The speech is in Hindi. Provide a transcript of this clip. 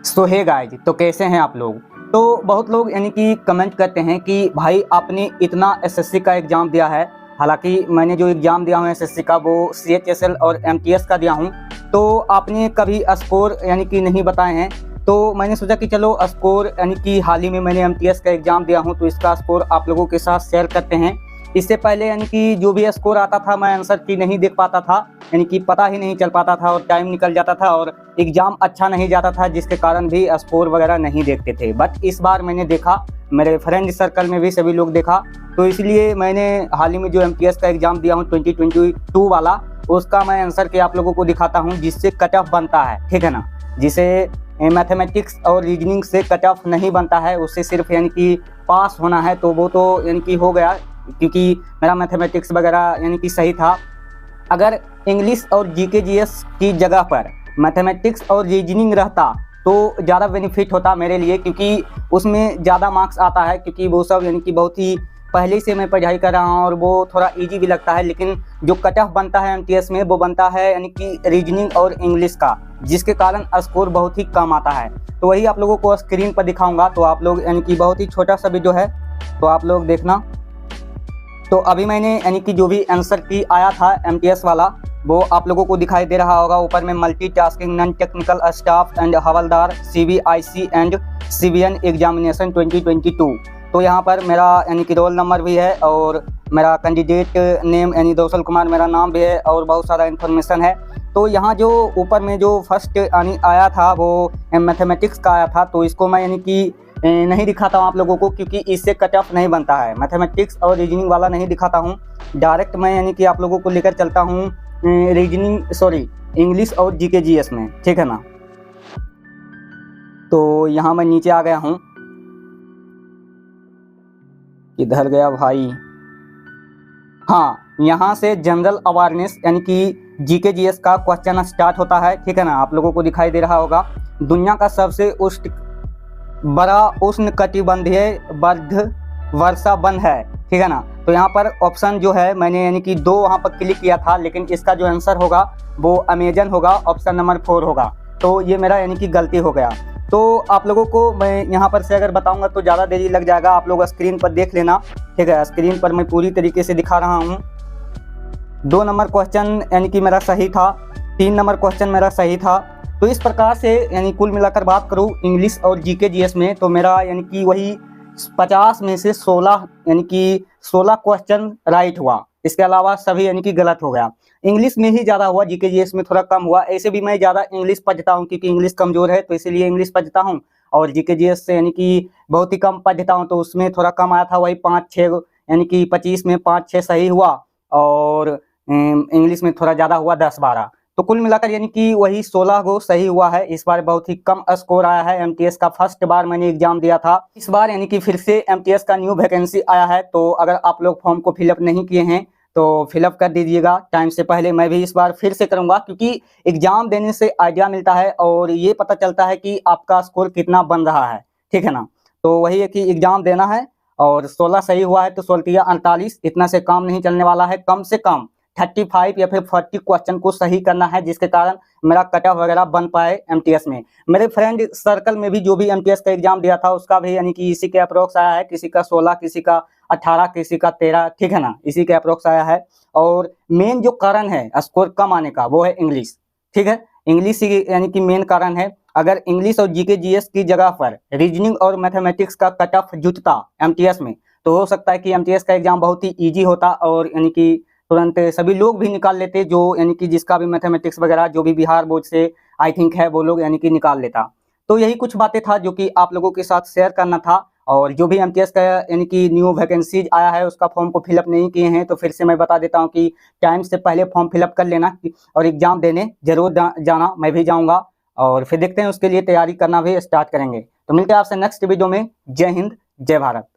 सो हे गाइज, तो कैसे हैं आप लोग। तो बहुत लोग यानी कि कमेंट करते हैं कि भाई आपने इतना एसएससी का एग्ज़ाम दिया है। हालांकि मैंने जो एग्ज़ाम दिया हूँ एसएससी का वो सीएचएसएल और एमटीएस का दिया हूँ, तो आपने कभी स्कोर यानी कि नहीं बताए हैं। तो मैंने सोचा कि चलो स्कोर यानी कि हाल ही में मैंने एमटीएस का एग्ज़ाम दिया हूँ तो इसका स्कोर आप लोगों के साथ शेयर करते हैं। इससे पहले यानी कि जो भी स्कोर आता था मैं आंसर की नहीं देख पाता था, यानी कि पता ही नहीं चल पाता था और टाइम निकल जाता था और एग्ज़ाम अच्छा नहीं जाता था, जिसके कारण भी स्कोर वगैरह नहीं देखते थे। बट इस बार मैंने देखा, मेरे फ्रेंड सर्कल में भी सभी लोग देखा, तो इसलिए मैंने हाल ही में जो एमटीएस का एग्ज़ाम दिया हूँ 2022 वाला, उसका मैं आंसर के आप लोगों को दिखाता हूँ जिससे कट ऑफ बनता है, ठीक है ना। जिसे मैथमेटिक्स और रीजनिंग से कट ऑफ नहीं बनता है, उससे सिर्फ यानी कि पास होना है, तो वो तो यानी कि हो गया क्योंकि मेरा मैथमेटिक्स वगैरह यानी कि सही था। अगर इंग्लिश और जीके जीएस की जगह पर मैथमेटिक्स और रीजनिंग रहता तो ज़्यादा बेनिफिट होता मेरे लिए, क्योंकि उसमें ज़्यादा मार्क्स आता है, क्योंकि वो सब यानी कि बहुत ही पहले से मैं पढ़ाई कर रहा हूँ और वो थोड़ा इजी भी लगता है। लेकिन जो कट ऑफ बनता है एमटीएस में वो बनता है यानी कि रीजनिंग और इंग्लिश का, जिसके कारण स्कोर बहुत ही कम आता है। तो वही आप लोगों को स्क्रीन पर दिखाऊंगा, तो आप लोग यानी कि बहुत ही छोटा सा वीडियो है, तो आप लोग देखना। तो अभी मैंने यानी कि जो भी आंसर की आया था एमटीएस वाला वो आप लोगों को दिखाई दे रहा होगा। ऊपर में multitasking non technical staff and havildar CBIC and CBN examination 2022। तो यहाँ पर मेरा यानी कि रोल नंबर भी है और मेरा कैंडिडेट नेम यानी दौसल कुमार मेरा नाम भी है और बहुत सारा इन्फॉर्मेशन है। तो यहाँ जो ऊपर में जो फर्स्ट आया था वो मैथमेटिक्स का आया था, तो इसको मैं यानी कि नहीं दिखाता हूँ आप लोगों को, क्योंकि इससे कट ऑफ नहीं बनता है। मैथमेटिक्स और रीजनिंग वाला नहीं दिखाता हूँ, डायरेक्ट मैं यानी कि आप लोगों को लेकर चलता हूँ इंग्लिश और जीके जीएस में, ठीक है ना। तो यहाँ मैं नीचे आ गया हूँ, इधर गया भाई। हाँ, यहाँ से जनरल अवेयरनेस यानी कि जीके जीएस का क्वेश्चन स्टार्ट होता है, ठीक है ना। आप लोगों को दिखाई दे रहा होगा, दुनिया का सबसे बड़ा उष्ण कटिबंधीय बद्ध वर्षा वन है, ठीक है ना। तो यहाँ पर ऑप्शन जो है मैंने यानी कि 2 वहाँ पर क्लिक किया था, लेकिन इसका जो आंसर होगा वो अमेजन होगा, ऑप्शन नंबर 4 होगा। तो ये मेरा यानी कि गलती हो गया। तो आप लोगों को मैं यहाँ पर से अगर बताऊँगा तो ज़्यादा देरी लग जाएगा, आप लोग स्क्रीन पर देख लेना, ठीक है। स्क्रीन पर मैं पूरी तरीके से दिखा रहा हूँ। 2 नंबर क्वेश्चन यानी कि मेरा सही था, 3 नंबर क्वेश्चन मेरा सही था। तो इस प्रकार से यानी कुल मिलाकर बात करूँ इंग्लिश और जीके जीएस में, तो मेरा यानी कि वही 50 में से 16 यानी कि 16 क्वेश्चन राइट हुआ। इसके अलावा सभी यानी कि गलत हो गया। इंग्लिश में ही ज़्यादा हुआ, जीके जीएस में थोड़ा कम हुआ। ऐसे भी मैं ज़्यादा इंग्लिश पढ़ता हूँ क्योंकि इंग्लिश कमज़ोर है, तो इसीलिए इंग्लिश पढ़ता हूँ। और जीके जीएस से यानी कि बहुत ही कम पढ़ता हूँ, तो उसमें थोड़ा कम आया था, वही 5-6 यानी कि 25 में 5-6 सही हुआ और इंग्लिश में थोड़ा ज़्यादा हुआ 10-12। तो कुल मिलाकर यानी कि वही 16 को सही हुआ है। इस बार बहुत ही कम स्कोर आया है। एमटीएस का फर्स्ट बार मैंने एग्जाम दिया था, इस बार यानी कि फिर से एमटीएस का न्यू वैकेंसी आया है। तो अगर आप लोग फॉर्म को फिलअप नहीं किए हैं तो फिलअप कर दीजिएगा टाइम से पहले। मैं भी इस बार फिर से करूंगा, क्योंकि एग्जाम देने से आइडिया मिलता है और ये पता चलता है कि आपका स्कोर कितना बन रहा है, ठीक है ना। तो वही है कि एग्जाम देना है और 16 सही हुआ है, तो 16 या 48 इतना से काम नहीं चलने वाला है। कम से कम 35 या फिर 40 क्वेश्चन को सही करना है, जिसके कारण मेरा कट ऑफ वगैरह बन पाए एमटीएस में। मेरे फ्रेंड सर्कल में भी जो भी एमटीएस का एग्जाम दिया था उसका भी यानी कि इसी के अप्रोक्स आया है, किसी का 16, किसी का 18, किसी का 13, ठीक है ना, इसी के अप्रोक्स आया है। और मेन जो कारण है स्कोर कम आने का वो है इंग्लिश, ठीक है। इंग्लिश यानी कि मेन कारण है। अगर इंग्लिश और जीके जीएस की जगह पर रीजनिंग और मैथमेटिक्स का कट ऑफ जुटता एमटीएस में, तो हो सकता है कि एमटीएस का एग्जाम बहुत ही ईजी होता और यानी कि तुरंत सभी लोग भी निकाल लेते, जो यानी कि जिसका भी मैथमेटिक्स वगैरह जो भी बिहार बोर्ड से आई थिंक है वो लोग यानी कि निकाल लेता। तो यही कुछ बातें था जो कि आप लोगों के साथ शेयर करना था। और जो भी एमटीएस का यानी कि न्यू वैकेंसीज आया है उसका फॉर्म को फिलअप नहीं किए हैं तो फिर से मैं बता देता हूं कि टाइम से पहले फॉर्म फिलअप कर लेना और एग्जाम देने जरूर जाना। मैं भी जाऊंगा और फिर देखते हैं, उसके लिए तैयारी करना भी स्टार्ट करेंगे। तो मिलते हैं आपसे नेक्स्ट वीडियो में। जय हिंद, जय भारत।